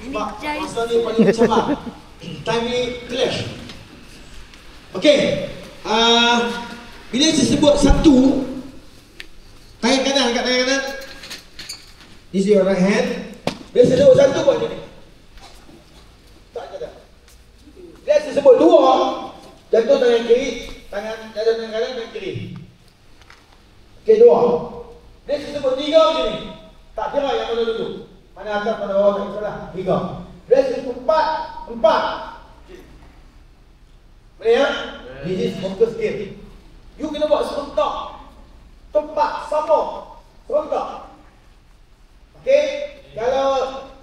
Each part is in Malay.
Sebab masa ni paling mencabar. Time ni clash. Okey. Bila saya sebut satu, tangan kanan kat tangan kanan. This is your right hand. Bila saya sebut satu, buat macam ni. Tak ada. Bila saya sebut dua, jatuh tangan kiri, jatuh tangan kanan, tangan kiri. Okey, dua. Bila saya sebut tiga macam ni. Tak kira yang mana dulu. Mana atas, mana bawah, tak salah. Tiga. Bila saya sebut empat. Boleh ya? This is focus game. You kena buat serentak. Tempat sama. Serentak. Okey? Kalau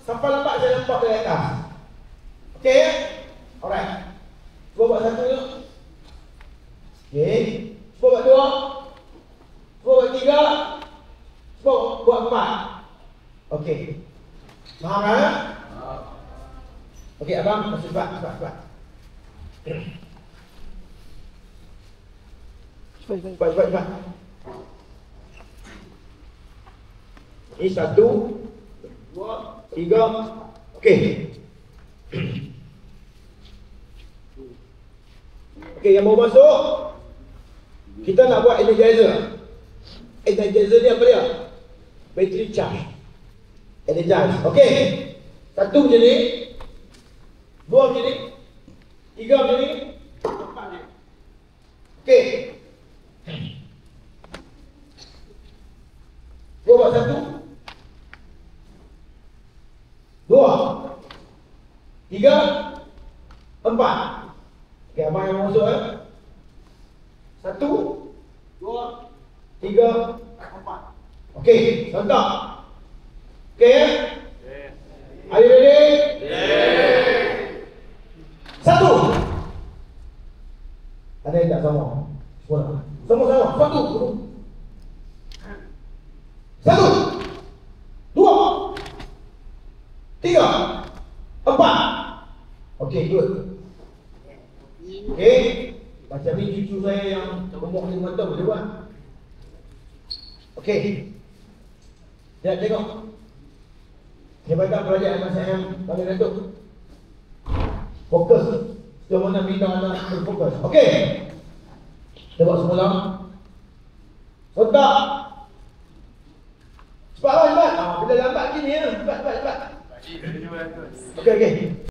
sampai lambat saya nampak dari atas. Okey ya? Alright. Cuba buat satu dulu. Okey. Cuba buat dua. Cuba buat tiga. Cuba buat empat. Okey. Faham kan? Okey, abang masih cepat. Cepat. Ini satu, dua, tiga. Okey. Okey, yang mau masuk, kita nak buat energizer. Energizer ni apa dia? Battery charge. Energize. Okey. Satu macam ni, dua macam ni, tiga macam ni, empat macam ni. Okey. Gua buat satu, dua, tiga, empat. Okey, abang yang masuk satu, dua, tiga, empat. Okey, contoh. Okey ya? Are you ready? Satu. Ada yang tak sama? Sama. Satu, dua, tiga, empat. Okey, good. Okey, macam ni cucu saya yang gemuk ni mata boleh buat. Okey. Lihat tengok. Jabatan Kerajaan MSM Bagi Datuk. Fokus. Sejauh mana bidang anda berfokus. Okey. Kita buat semula. Sontak. Cepat. Bila lambat gini ya. Cepat. Okey.